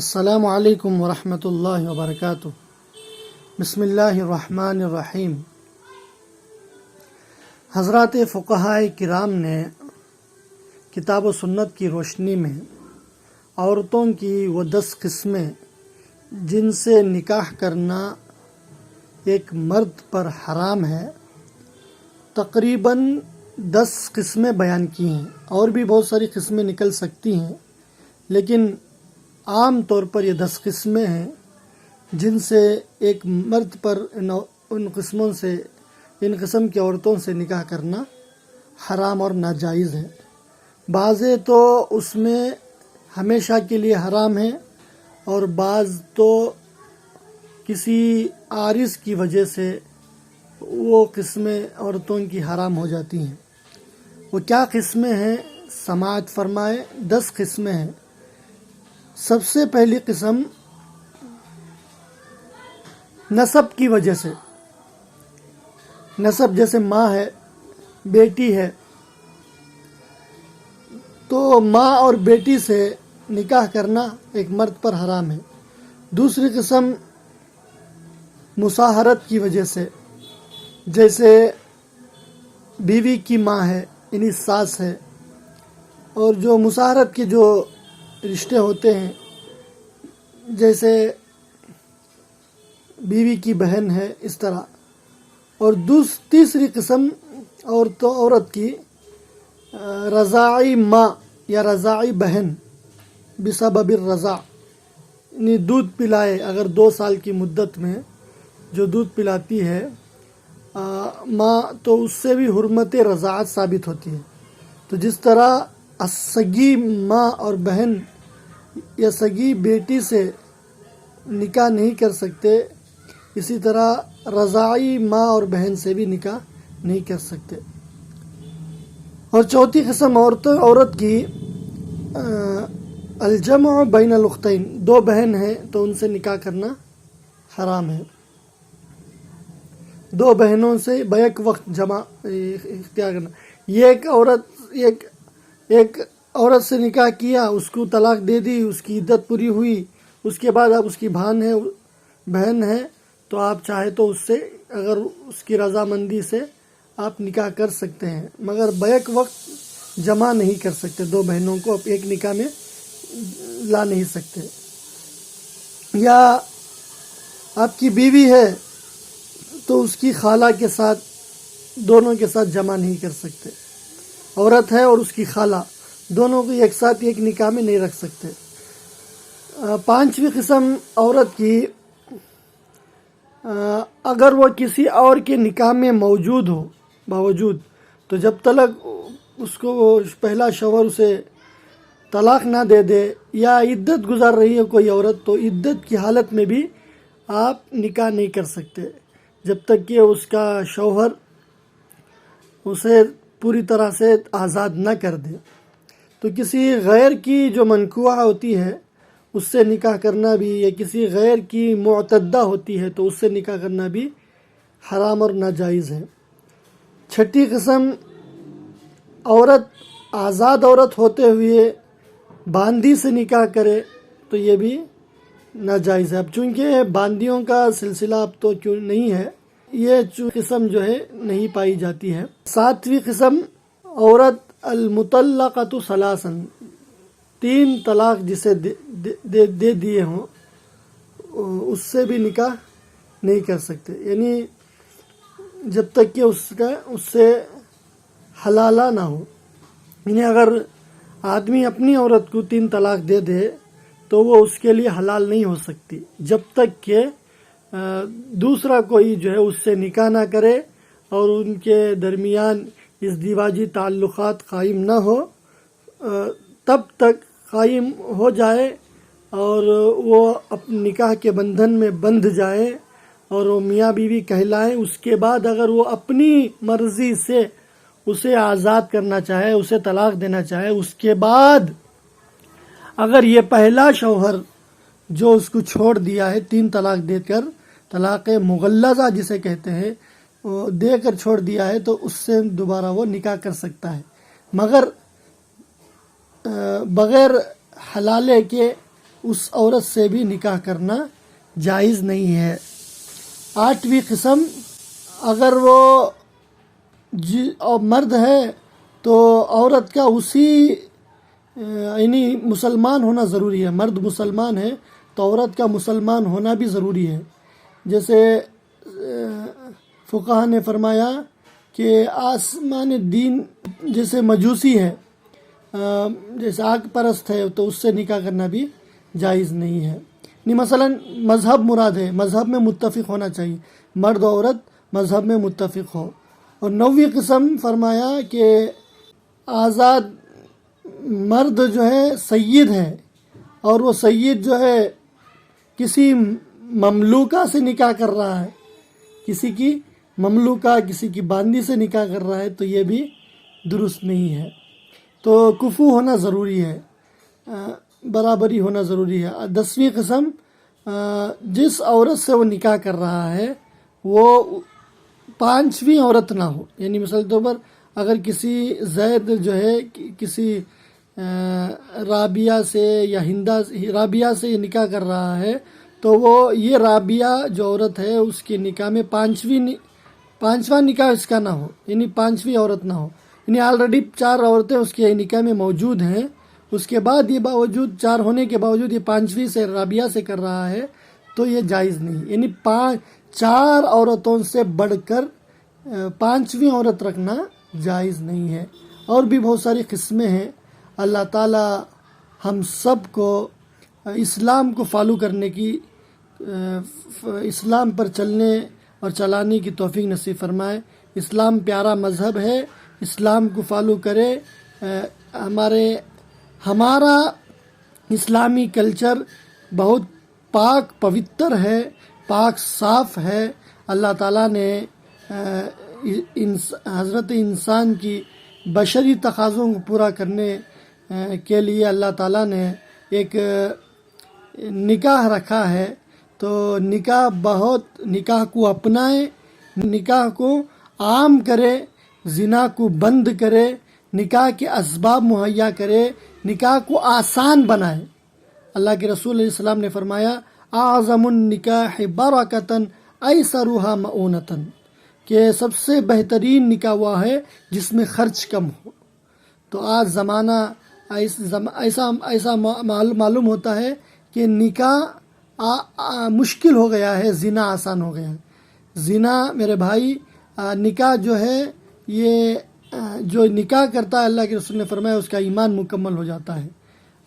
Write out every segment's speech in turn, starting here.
السلام علیکم ورحمۃ اللہ وبرکاتہ۔ بسم اللہ الرحمن الرحیم۔ حضرات فقہائے کرام نے کتاب و سنت کی روشنی میں عورتوں کی وہ 10 قسمیں جن سے نکاح کرنا ایک مرد پر حرام ہے، تقریباً 10 قسمیں بیان کی ہیں، اور بھی بہت ساری قسمیں نکل سکتی ہیں، لیکن عام طور پر یہ 10 قسمیں ہیں جن سے ایک مرد پر ان قسم کی عورتوں سے نکاح کرنا حرام اور ناجائز ہے۔ بعضیں تو اس میں ہمیشہ کے لیے حرام ہیں، اور بعض تو کسی عارض کی وجہ سے وہ قسمیں عورتوں کی حرام ہو جاتی ہیں۔ وہ کیا قسمیں ہیں؟ سماعت فرمائے۔ 10 قسمیں ہیں۔ سب سے پہلی قسم نسب کی وجہ سے۔ نسب جیسے ماں ہے، بیٹی ہے، تو ماں اور بیٹی سے نکاح کرنا ایک مرد پر حرام ہے۔ دوسری قسم مصاہرت کی وجہ سے، جیسے بیوی کی ماں ہے یعنی ساس ہے، اور جو مصاہرت کے جو رشتے ہوتے ہیں جیسے بیوی کی بہن ہے، اس طرح۔ اور تیسری قسم عورت کی رضاعی ماں یا رضاعی بہن بسبب الرضاع، یعنی دودھ پلائے، اگر 2 سال کی مدت میں جو دودھ پلاتی ہے ماں، تو اس سے بھی حرمت رضاعت ثابت ہوتی ہے۔ تو جس طرح سگی ماں اور بہن یا سگی بیٹی سے نکاح نہیں کر سکتے، اسی طرح رضاعی ماں اور بہن سے بھی نکاح نہیں کر سکتے۔ اور چوتھی قسم عورت کی الجمع بین الاختین، 2 بہن ہیں تو ان سے نکاح کرنا حرام ہے۔ 2 بہنوں سے بیک وقت جمع اختیار کرنا۔ یہ ایک عورت سے نکاح کیا، اس کو طلاق دے دی، اس کی عدت پوری ہوئی، اس کے بعد اب اس کی بہن ہے تو آپ چاہے تو اس سے، اگر اس کی رضامندی سے آپ نکاح کر سکتے ہیں، مگر بیک وقت جمع نہیں کر سکتے۔ 2 بہنوں کو آپ ایک نکاح میں لا نہیں سکتے۔ یا آپ کی بیوی ہے تو اس کی خالہ کے ساتھ، دونوں کے ساتھ جمع نہیں کر سکتے۔ عورت ہے اور اس کی خالہ، دونوں کو ایک ساتھ ایک نکاح میں نہیں رکھ سکتے۔ 5ویں قسم عورت کی اگر وہ کسی اور کے نکاح میں باوجود تو جب تک اس کو پہلا شوہر اسے طلاق نہ دے دے، یا عدت گزار رہی ہے کوئی عورت، تو عدت کی حالت میں بھی آپ نکاح نہیں کر سکتے جب تک کہ اس کا شوہر اسے پوری طرح سے آزاد نہ کر دے۔ تو کسی غیر کی جو منکوحہ ہوتی ہے اس سے نکاح کرنا بھی، یا کسی غیر کی معتدہ ہوتی ہے تو اس سے نکاح کرنا بھی حرام اور ناجائز ہے۔ 6ٹھی قسم آزاد عورت ہوتے ہوئے باندی سے نکاح کرے تو یہ بھی ناجائز ہے۔ اب چونکہ باندیوں کا سلسلہ اب تو نہیں ہے، یہ قسم جو ہے نہیں پائی جاتی ہے۔ 7ویں قسم عورت المطلقۃ ثلاثا، 3 طلاق جسے دے دیے ہوں، اس سے بھی نکاح نہیں کر سکتے، یعنی جب تک کہ اس سے حلالہ نہ ہو۔ یعنی اگر آدمی اپنی عورت کو 3 طلاق دے دے تو وہ اس کے لیے حلال نہیں ہو سکتی جب تک کہ دوسرا کوئی جو ہے اس سے نکاح نہ کرے اور ان کے درمیان ازدواجی تعلقات قائم نہ ہو، تب تک قائم ہو جائے اور وہ اپنے نکاح کے بندھن میں بندھ جائے اور وہ میاں بیوی کہلائیں۔ اس کے بعد اگر وہ اپنی مرضی سے اسے آزاد کرنا چاہے، اسے طلاق دینا چاہے، اس کے بعد اگر یہ پہلا شوہر جو اس کو چھوڑ دیا ہے 3 طلاق دے کر، طلاق مغلظہ جسے کہتے ہیں، وہ دے کر چھوڑ دیا ہے، تو اس سے دوبارہ وہ نکاح کر سکتا ہے، مگر بغیر حلالے کے اس عورت سے بھی نکاح کرنا جائز نہیں ہے۔ 8ویں قسم، اگر وہ مرد ہے تو عورت کا اسی یعنی مسلمان ہونا ضروری ہے۔ مرد مسلمان ہے تو عورت کا مسلمان ہونا بھی ضروری ہے۔ جیسے فقہا نے فرمایا کہ آسمان دین جیسے مجوسی ہے، جیسے آگ پرست ہے، تو اس سے نکاح کرنا بھی جائز نہیں ہے۔ یعنی مثلا مذہب مراد ہے، مذہب میں متفق ہونا چاہیے، مرد و عورت مذہب میں متفق ہو۔ اور 9ویں قسم فرمایا کہ آزاد مرد جو ہے سید ہے، اور وہ سید جو ہے کسی مملوکہ سے نکاح کر رہا ہے، کسی کی مملوکہ، کسی کی باندی سے نکاح کر رہا ہے، تو یہ بھی درست نہیں ہے۔ تو کفو ہونا ضروری ہے، برابری ہونا ضروری ہے۔ 10ویں قسم، جس عورت سے وہ نکاح کر رہا ہے وہ 5ویں عورت نہ ہو۔ یعنی مثال طور پر اگر کسی زید جو ہے کسی رابعہ سے یا رابعہ سے نکاح کر رہا ہے، تو وہ یہ رابعہ جو عورت ہے اس کے نکاح میں پانچواں نکاح اس کا نہ ہو، یعنی 5ویں عورت نہ ہو۔ یعنی آلریڈی 4 عورتیں اس کے نکاح میں موجود ہیں، اس کے بعد یہ باوجود 4 ہونے کے باوجود یہ 5ویں سے رابعہ سے کر رہا ہے، تو یہ جائز نہیں۔ یعنی 4 عورتوں سے بڑھ کر 5ویں عورت رکھنا جائز نہیں ہے۔ اور بھی بہت ساری قسمیں ہیں۔ اللہ تعالی ہم سب کو اسلام کو فالو کرنے کی، اسلام پر چلنے اور چلانے کی توفیق نصیب فرمائے۔ اسلام پیارا مذہب ہے، اسلام کو فالو کرے۔ ہمارا اسلامی کلچر بہت پاک پوتر ہے، پاک صاف ہے۔ اللہ تعالیٰ نے حضرت انسان کی بشری تقاضوں کو پورا کرنے کے لیے اللہ تعالیٰ نے ایک نکاح رکھا ہے۔ تو نکاح کو اپنائے، نکاح کو عام کرے، زنا کو بند کرے، نکاح کے اسباب مہیا کرے، نکاح کو آسان بنائے۔ اللہ کے رسول علیہ السلام نے فرمایا اعظم النکاح برکتاً ایسرها مؤونتاً، کہ سب سے بہترین نکاح وہ ہے جس میں خرچ کم ہو۔ تو آج زمانہ ایسا معلوم ہوتا ہے کہ نکاح مشکل ہو گیا ہے، زنا آسان ہو گیا ہے۔ زنا میرے بھائی، نکاح جو ہے یہ جو نکاح کرتا ہے، اللہ کے رسول نے فرمایا اس کا ایمان مکمل ہو جاتا ہے۔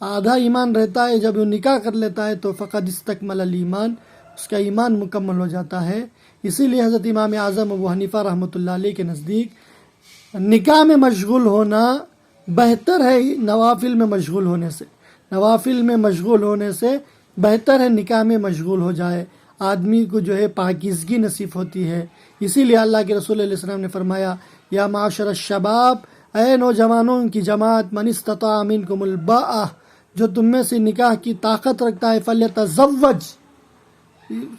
آدھا ایمان رہتا ہے، جب وہ نکاح کر لیتا ہے تو فقد استکمل الایمان، اس کا ایمان مکمل ہو جاتا ہے۔ اسی لیے حضرت امام اعظم ابو حنیفہ رحمۃ اللہ علیہ کے نزدیک نکاح میں مشغول ہونا بہتر ہے نوافل میں مشغول ہونے سے۔ نوافل میں مشغول ہونے سے بہتر ہے نکاح میں مشغول ہو جائے، آدمی کو جو ہے پاکیزگی نصیب ہوتی ہے۔ اسی لیے اللہ کے رسول علیہ السلام نے فرمایا یا معاشر الشباب، اے نوجوانوں کی جماعت، من استطاع منکم الباءۃ، جو تم میں سے نکاح کی طاقت رکھتا ہے، فلیتزوج،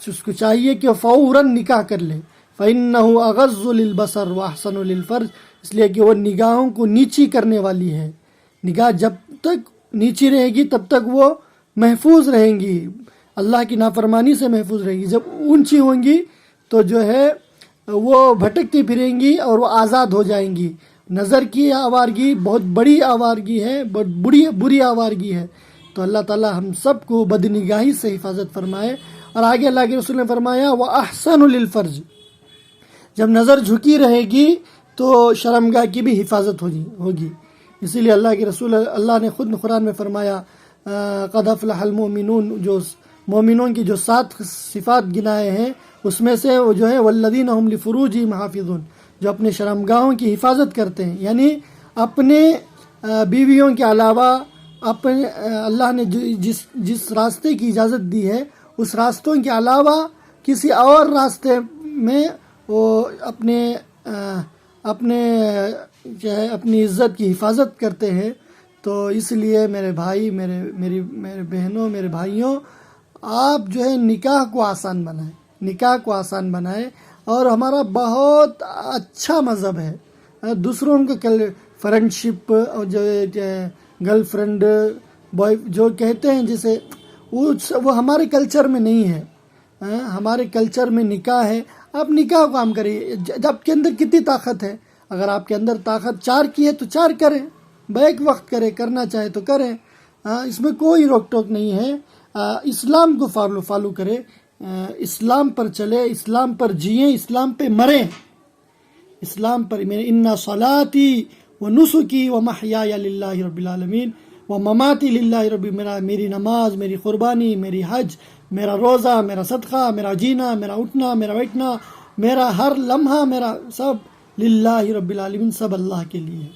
اس کو چاہیے کہ فوراً نکاح کر لے، فإنہ اغض للبصر واحسن للفرج، اس لیے کہ وہ نگاہوں کو نیچی کرنے والی ہے۔ نگاہ جب تک نیچی رہے گی تب تک وہ محفوظ رہیں گی، اللہ کی نافرمانی سے محفوظ رہیں گی۔ جب اونچی ہوں گی تو جو ہے وہ بھٹکتی پھریں گی اور وہ آزاد ہو جائیں گی۔ نظر کی آوارگی بہت بڑی آوارگی ہے، بہت بری آوارگی ہے۔ تو اللہ تعالی ہم سب کو بدنگاہی سے حفاظت فرمائے۔ اور آگے اللہ کے رسول نے فرمایا وَأَحْسَنُ لِلْفَرْجِ، جب نظر جھکی رہے گی تو شرمگاہ کی بھی حفاظت ہوگی۔ اسی لیے اللہ کے رسول، اللہ نے خود قرآن میں فرمایا قد افلح المؤمنون، جو مومنوں کی جو 7 صفات گنائے ہیں اس میں سے وہ جو ہے والذین هم لفروجہم حافظون، جو اپنے شرمگاہوں کی حفاظت کرتے ہیں، یعنی اپنے بیویوں کے علاوہ اپنے اللہ نے جس راستے کی اجازت دی ہے اس راستوں کے علاوہ کسی اور راستے میں وہ اپنے جو ہے اپنی عزت کی حفاظت کرتے ہیں۔ تو اس لیے میرے بھائی، میرے بہنوں، میرے بھائیوں، آپ جو ہے نکاح کو آسان بنائیں، نکاح کو آسان بنائیں۔ اور ہمارا بہت اچھا مذہب ہے۔ دوسروں کو فرینڈ شپ اور جو گرل فرینڈ بوائے جو کہتے ہیں، جسے وہ ہمارے کلچر میں نہیں ہے. ہمارے کلچر میں نکاح ہے. آپ نکاح کام کریے جب آپ کے اندر کتنی طاقت ہے. اگر آپ کے اندر طاقت 4 کی ہے تو 4 کریں، بیک وقت کریں، کرنا چاہے تو کریں. اس میں کوئی روک ٹوک نہیں ہے. اسلام کو فالو کرے، اسلام پر چلے، اسلام پر جئیں، اسلام پہ مریں. اسلام پر ان صلاتی و نسکی و محیای للہ رب العالمین و مماتی للہ رب، میری نماز، میری قربانی، میری حج، میرا روزہ، میرا صدقہ، میرا جینا، میرا اٹھنا، میرا بیٹھنا، میرا ہر لمحہ، میرا سب للہ رب العالمین، سب اللہ کے لیے.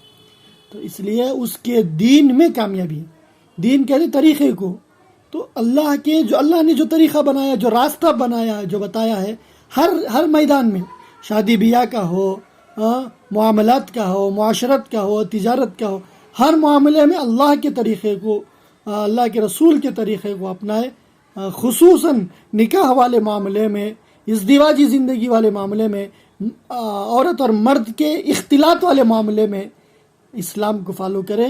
تو اس لیے اس کے دین میں کامیابی، دین کے طریقے کو، تو اللہ کے جو اللہ نے جو طریقہ بنایا، جو راستہ بنایا، جو بتایا ہے، ہر میدان میں، شادی بیاہ کا ہو، معاملات کا ہو، معاشرت کا ہو، تجارت کا ہو، ہر معاملے میں اللہ کے طریقے کو، اللہ کے رسول کے طریقے کو اپنائے. خصوصاً نکاح والے معاملے میں، ازدواجی زندگی والے معاملے میں، عورت اور مرد کے اختلاط والے معاملے میں اسلام کو فالو کرے.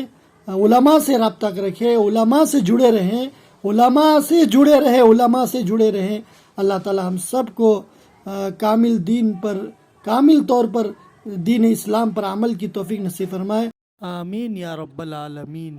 علماء سے رابطہ رکھے، علماء سے جڑے رہیں، علماء سے جڑے رہیں. اللہ تعالی ہم سب کو کامل طور پر دین اسلام پر عمل کی توفیق نصیب فرمائے. آمین یا رب العالمین.